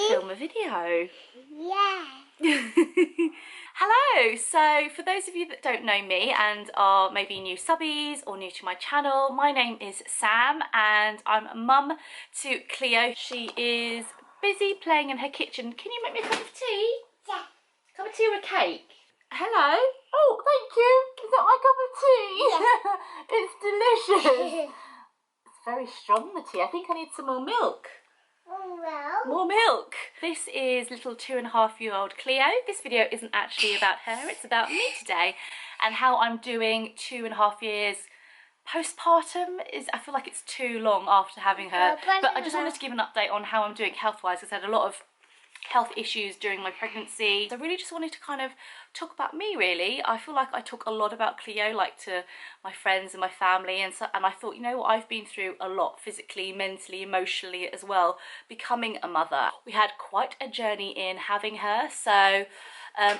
film a video. Yeah. Hello, so for those of you that don't know me and are maybe new subbies or new to my channel, my name is Sam and I'm a mum to Cleo. She is busy playing in her kitchen. Can you make me a cup of tea? Yeah. Cup of tea or a cake? Hello? Oh, thank you. Is that my cup of tea? Yeah. It's delicious. It's very strong, the tea. I think I need some more milk. More milk. This is little 2.5-year-old Cleo. This video isn't actually about her, it's about me today and how I'm doing 2.5 years postpartum. I feel like it's too long after having her, but I just wanted to give an update on how I'm doing health-wise because I had a lot of health issues during my pregnancy. So I really just wanted to kind of talk about me really. I feel like I talk a lot about Cleo, like to my friends and my family, and I thought, you know what, I've been through a lot physically, mentally, emotionally as well, becoming a mother. We had quite a journey in having her, so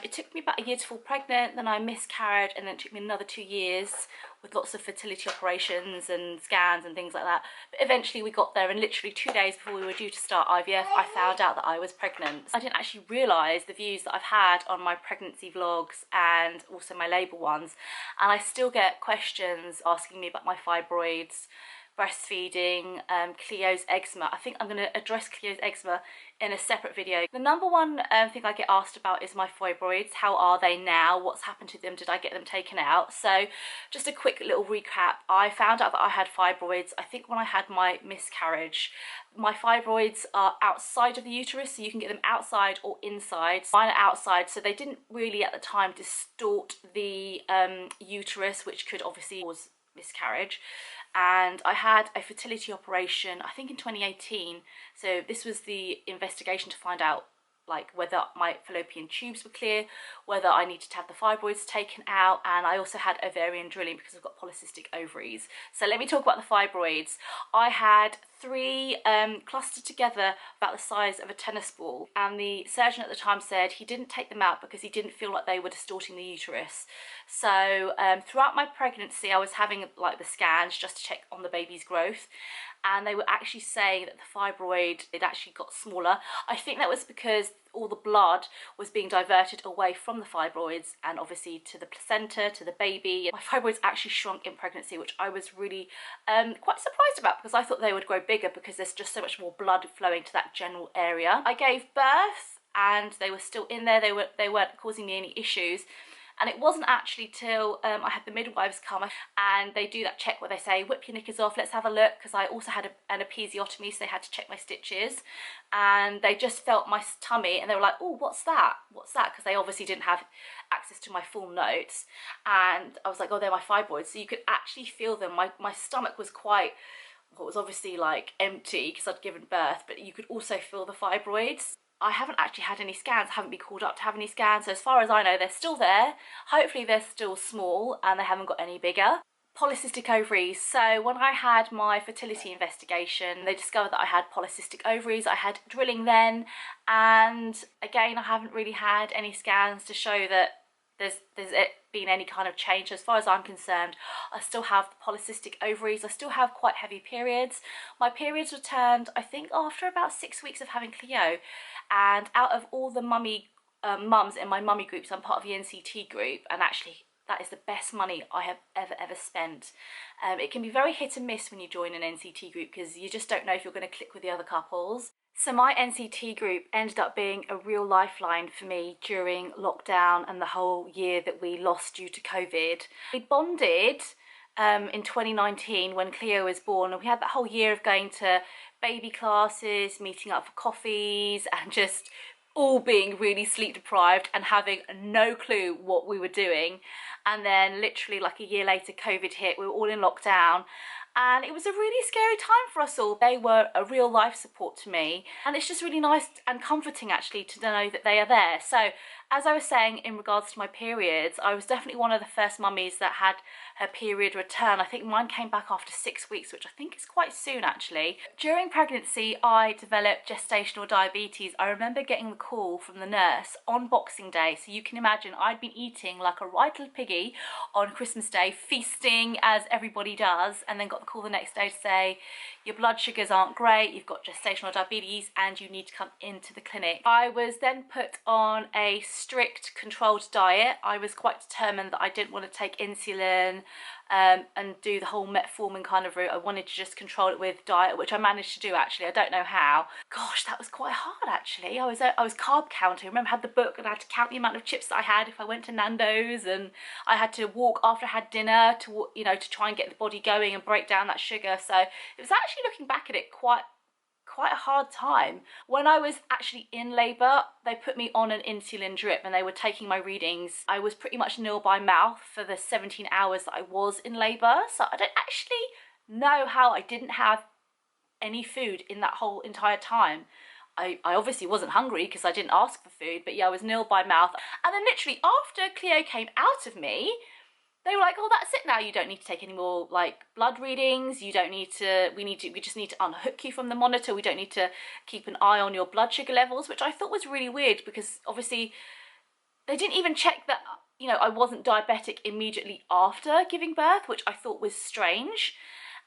it took me about a year to fall pregnant, then I miscarried, and then it took me another 2 years with lots of fertility operations and scans and things like that. But eventually we got there, and literally 2 days before we were due to start IVF, I found out that I was pregnant. I didn't actually realise the views that I've had on my pregnancy vlogs and also my labour ones, and I still get questions asking me about my fibroids, breastfeeding, Cleo's eczema. I think I'm going to address Cleo's eczema in a separate video. The number one thing I get asked about is my fibroids. How are they now? What's happened to them? Did I get them taken out? So just a quick little recap. I found out that I had fibroids, I think when I had my miscarriage. My fibroids are outside of the uterus, so you can get them outside or inside. Mine are outside, so they didn't really at the time distort the uterus, which could obviously cause miscarriage. And I had a fertility operation, I think in 2018. So this was the investigation to find out like whether my fallopian tubes were clear, whether I needed to have the fibroids taken out, and I also had ovarian drilling because I've got polycystic ovaries. So let me talk about the fibroids. I had 3 clustered together about the size of a tennis ball, and the surgeon at the time said he didn't take them out because he didn't feel like they were distorting the uterus. So throughout my pregnancy I was having like the scans just to check on the baby's growth, and they were actually saying that the fibroid, it actually got smaller. I think that was because all the blood was being diverted away from the fibroids and obviously to the placenta, to the baby. My fibroids actually shrunk in pregnancy, which I was really quite surprised about because I thought they would grow bigger because there's just so much more blood flowing to that general area. I gave birth and they were still in there. They weren't causing me any issues. And it wasn't actually till I had the midwives come and they do that check where they say, whip your knickers off, let's have a look, because I also had an episiotomy, so they had to check my stitches, and they just felt my tummy and they were like, oh, what's that? What's that? Because they obviously didn't have access to my full notes, and I was like, oh, they're my fibroids. So you could actually feel them. My stomach was quite, well, it was obviously like empty because I'd given birth, but you could also feel the fibroids. I haven't actually had any scans, I haven't been called up to have any scans, so as far as I know they're still there. Hopefully they're still small and they haven't got any bigger. Polycystic ovaries. So when I had my fertility investigation, they discovered that I had polycystic ovaries. I had drilling then, and again I haven't really had any scans to show that there's been any kind of change. As far as I'm concerned, I still have the polycystic ovaries. I still have quite heavy periods. My periods returned, I think, after about 6 weeks of having Cleo. And out of all the mums in my mummy groups, I'm part of the NCT group, and actually that is the best money I have ever spent. It can be very hit and miss when you join an NCT group because you just don't know if you're going to click with the other couples. So my NCT group ended up being a real lifeline for me during lockdown and the whole year that we lost due to COVID. We bonded in 2019 when Cleo was born, and we had that whole year of going to baby classes, meeting up for coffees, and just all being really sleep deprived and having no clue what we were doing. And then literally like a year later COVID hit, we were all in lockdown, and it was a really scary time for us all. They were a real life support to me, and it's just really nice and comforting actually to know that they are there. So as I was saying in regards to my periods, I was definitely one of the first mummies that had her period return. I think mine came back after 6 weeks, which I think is quite soon actually. During pregnancy I developed gestational diabetes. I remember getting the call from the nurse on Boxing Day, so you can imagine I'd been eating like a right little piggy on Christmas Day, feasting as everybody does, and then got a call the next day to say your blood sugars aren't great, you've got gestational diabetes and you need to come into the clinic. I was then put on a strict controlled diet. I was quite determined that I didn't want to take insulin and do the whole metformin kind of route. I wanted to just control it with diet, which I managed to do actually. I don't know how. Gosh, that was quite hard actually. I was carb counting. I remember I had the book and I had to count the amount of chips that I had if I went to Nando's, and I had to walk after I had dinner to, you know, to try and get the body going and break down that sugar. So it was actually, looking back at it, quite a hard time. When I was actually in labour, they put me on an insulin drip and they were taking my readings. I was pretty much nil by mouth for the 17 hours that I was in labour, so I don't actually know how I didn't have any food in that whole entire time. I obviously wasn't hungry because I didn't ask for food, but yeah, I was nil by mouth. And then literally after Cleo came out of me, they were like, oh, that's it now, you don't need to take any more like blood readings, you don't need to, we just need to unhook you from the monitor, we don't need to keep an eye on your blood sugar levels, which I thought was really weird because obviously they didn't even check that, you know, I wasn't diabetic immediately after giving birth, which I thought was strange.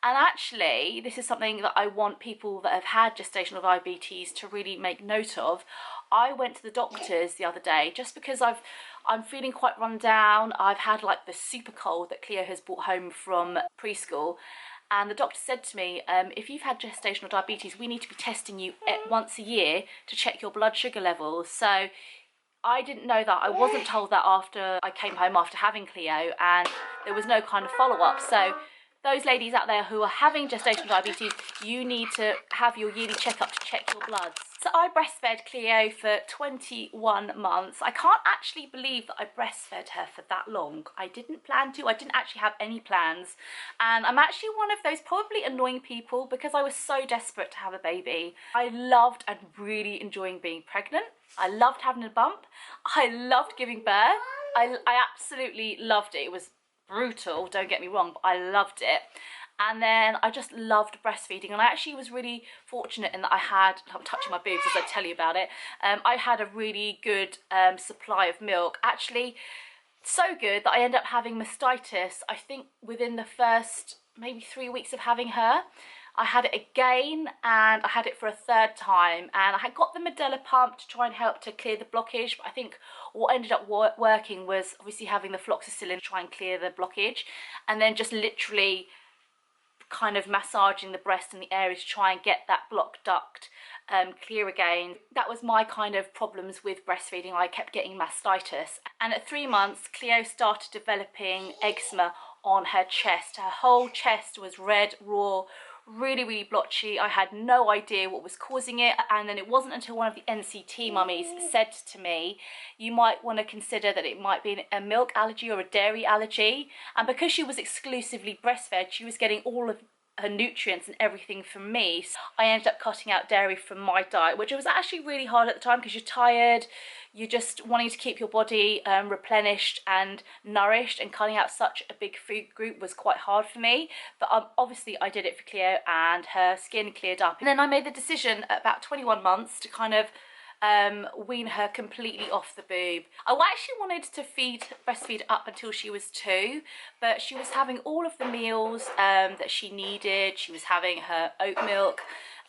And actually, this is something that I want people that have had gestational diabetes to really make note of. I went to the doctors the other day just because I'm feeling quite run down. I've had like the super cold that Cleo has brought home from preschool. And the doctor said to me, if you've had gestational diabetes, we need to be testing you once a year to check your blood sugar levels. So I didn't know that. I wasn't told that after I came home after having Cleo, and there was no kind of follow-up. So those ladies out there who are having gestational diabetes, you need to have your yearly checkup to check your bloods. So I breastfed Cleo for 21 months. I can't actually believe that I breastfed her for that long. I didn't plan to. I didn't actually have any plans. And I'm actually one of those probably annoying people because I was so desperate to have a baby. I loved and really enjoying being pregnant. I loved having a bump. I loved giving birth. I absolutely loved it. It was brutal, don't get me wrong, but I loved it. And then I just loved breastfeeding, and I actually was really fortunate in that I'm touching my boobs as I tell you about it, I had a really good supply of milk, actually so good that I ended up having mastitis, I think within the first maybe 3 weeks of having her. I had it again, and I had it for a third time, and I had got the Medela pump to try and help to clear the blockage, but I think what ended up working was obviously having the floxacillin to try and clear the blockage, and then just literally kind of massaging the breast and the area to try and get that blocked duct clear again. That was my kind of problems with breastfeeding. I kept getting mastitis, and at 3 months Cleo started developing eczema on her chest. Her whole chest was red, raw, really blotchy. I had no idea what was causing it, and then it wasn't until one of the NCT mummies said to me, you might want to consider that it might be a milk allergy or a dairy allergy. And because she was exclusively breastfed, she was getting all of her nutrients and everything from me. So I ended up cutting out dairy from my diet, which was actually really hard at the time because you're tired, you're just wanting to keep your body replenished and nourished, and cutting out such a big food group was quite hard for me. But obviously I did it for Cleo, and her skin cleared up. And then I made the decision at about 21 months to kind of wean her completely off the boob. I actually wanted to breastfeed up until she was 2, but she was having all of the meals that she needed. She was having her oat milk,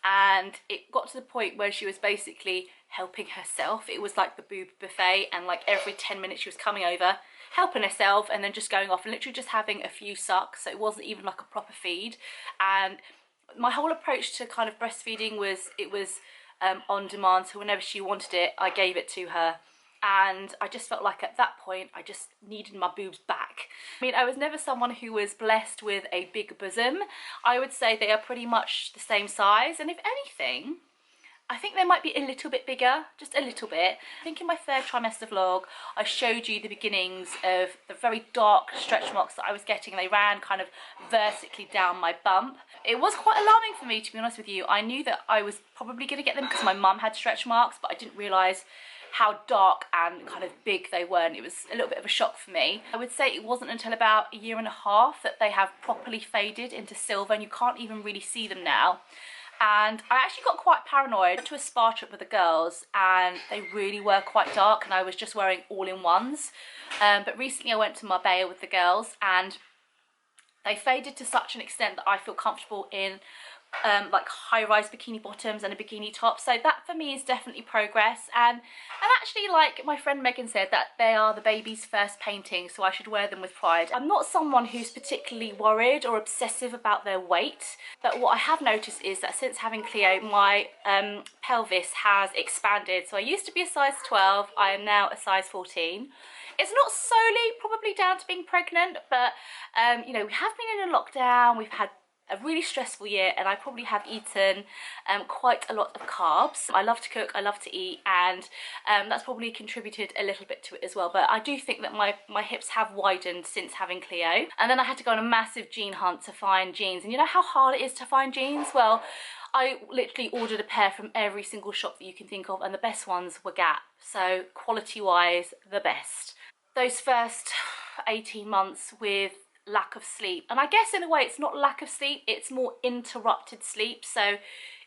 and it got to the point where she was basically helping herself. It was like the boob buffet, and like every 10 minutes she was coming over, helping herself, and then just going off and literally just having a few sucks. So it wasn't even like a proper feed. And my whole approach to kind of breastfeeding was, it was on demand, so whenever she wanted it I gave it to her. And I just felt like at that point I just needed my boobs back. I mean, I was never someone who was blessed with a big bosom. I would say they are pretty much the same size, and if anything I think they might be a little bit bigger, just a little bit. I think in my 3rd trimester vlog I showed you the beginnings of the very dark stretch marks that I was getting, and they ran kind of vertically down my bump. It was quite alarming for me, to be honest with you. I knew that I was probably going to get them because my mum had stretch marks, but I didn't realise how dark and kind of big they were, and it was a little bit of a shock for me. I would say it wasn't until about 1.5 years that they have properly faded into silver, and you can't even really see them now. And I actually got quite paranoid. I went to a spa trip with the girls, and they really were quite dark, and I was just wearing all-in-ones. But recently I went to Marbella with the girls, and They faded to such an extent that I feel comfortable in like high-rise bikini bottoms and a bikini top, so that for me is definitely progress. And actually, like my friend Megan said, that they are the baby's first painting, so I should wear them with pride. I'm not someone who's particularly worried or obsessive about their weight, but what I have noticed is that since having Cleo, my pelvis has expanded. So I used to be a size 12, I am now a size 14. It's not solely probably down to being pregnant, but you know, we have been in a lockdown, we've had a really stressful year, and I probably have eaten quite a lot of carbs. I love to cook, I love to eat, and that's probably contributed a little bit to it as well. But I do think that my hips have widened since having Cleo. And then I had to go on a massive jean hunt to find jeans, and you know how hard it is to find jeans? Well, I literally ordered a pair from every single shop that you can think of, and the best ones were Gap. So quality wise, the best. Those first 18 months with lack of sleep, and I guess in a way it's not lack of sleep, it's more interrupted sleep. So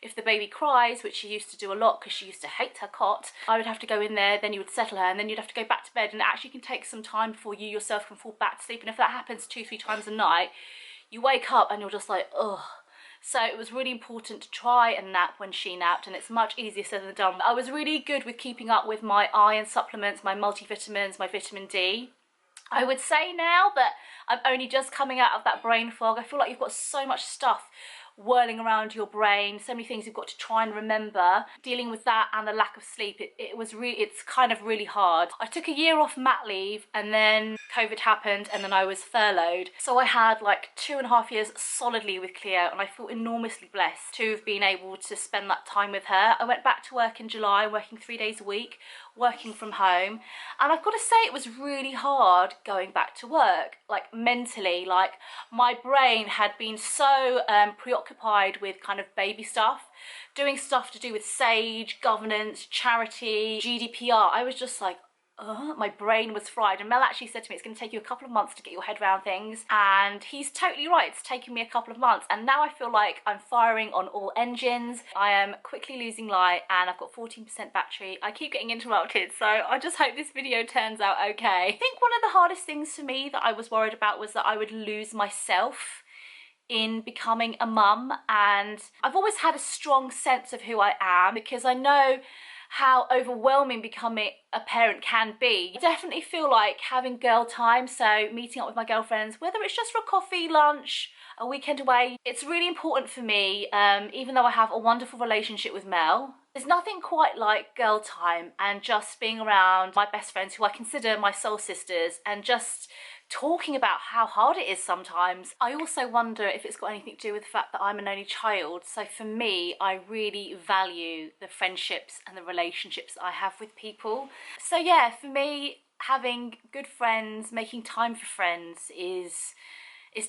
if the baby cries, which she used to do a lot because she used to hate her cot, I would have to go in there, then you would settle her, and then you'd have to go back to bed, and it actually can take some time before you yourself can fall back to sleep. And if that happens 2-3 times a night, you wake up and you're just like, ugh. So it was really important to try and nap when she napped, and it's much easier said than done. I was really good with keeping up with my iron supplements, my multivitamins, my vitamin D. I would say now that I'm only just coming out of that brain fog. I feel like you've got so much stuff whirling around your brain, so many things you've got to try and remember. Dealing with that and the lack of sleep, it's kind of really hard. I took a year off mat leave, and then COVID happened, and then I was furloughed. So I had like 2.5 years solidly with Cleo, and I feel enormously blessed to have been able to spend that time with her. I went back to work in July, working 3 days a week, working from home, and I've got to say it was really hard going back to work, like mentally. Like my brain had been so preoccupied with kind of baby stuff, doing stuff to do with SAGE, governance, charity, GDPR. I was just like, my brain was fried. And Mel actually said to me, it's going to take you a couple of months to get your head around things, and he's totally right. It's taken me a couple of months, and now I feel like I'm firing on all engines. I am quickly losing light, and I've got 14% battery. I keep getting interrupted, so I just hope this video turns out okay. I think one of the hardest things for me that I was worried about was that I would lose myself in becoming a mum, and I've always had a strong sense of who I am because I know how overwhelming becoming a parent can be. I definitely feel like having girl time, so meeting up with my girlfriends, whether it's just for a coffee, lunch, a weekend away, it's really important for me. Even though I have a wonderful relationship with Mel, there's nothing quite like girl time and just being around my best friends, who I consider my soul sisters, and just talking about how hard it is sometimes. I also wonder if it's got anything to do with the fact that I'm an only child. So for me, I really value the friendships and the relationships that I have with people. So yeah, for me, having good friends, making time for friends is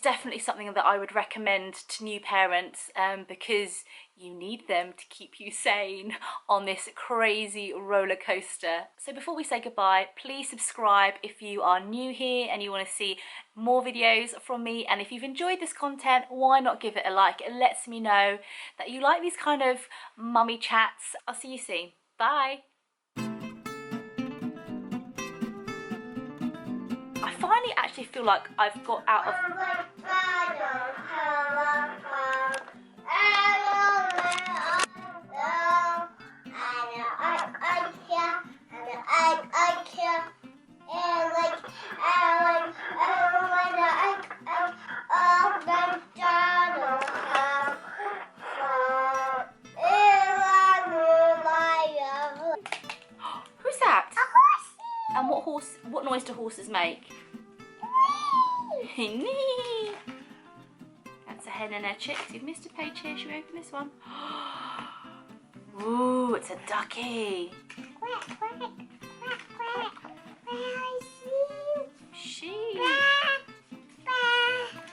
definitely something that I would recommend to new parents, because you need them to keep you sane on this crazy roller coaster. So before we say goodbye, please subscribe if you are new here and you want to see more videos from me. And if you've enjoyed this content, why not give it a like? It lets me know that you like these kind of mummy chats. I'll see you soon. Bye. I finally actually feel like I've got out of... Who's that? A horse. And what noise do horses make? That's a hen and her chicks. You've missed a page here. Should we open this one? Ooh, it's a ducky. Quack, quack, quack, quack. Where is you? She.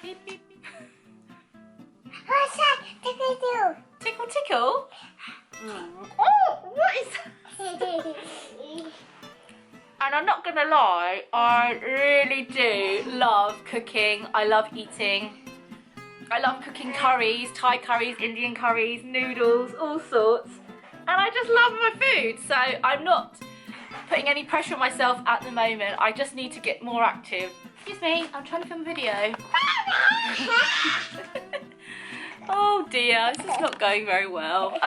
Beep, beep, beep. What's that? Tickle. Tickle, tickle. Oh, what is that? And I'm not gonna lie, I really do love cooking. I love eating. I love cooking curries, Thai curries, Indian curries, noodles, all sorts. And I just love my food. So I'm not putting any pressure on myself at the moment. I just need to get more active. Excuse me, I'm trying to film a video. Oh dear, this is not going very well.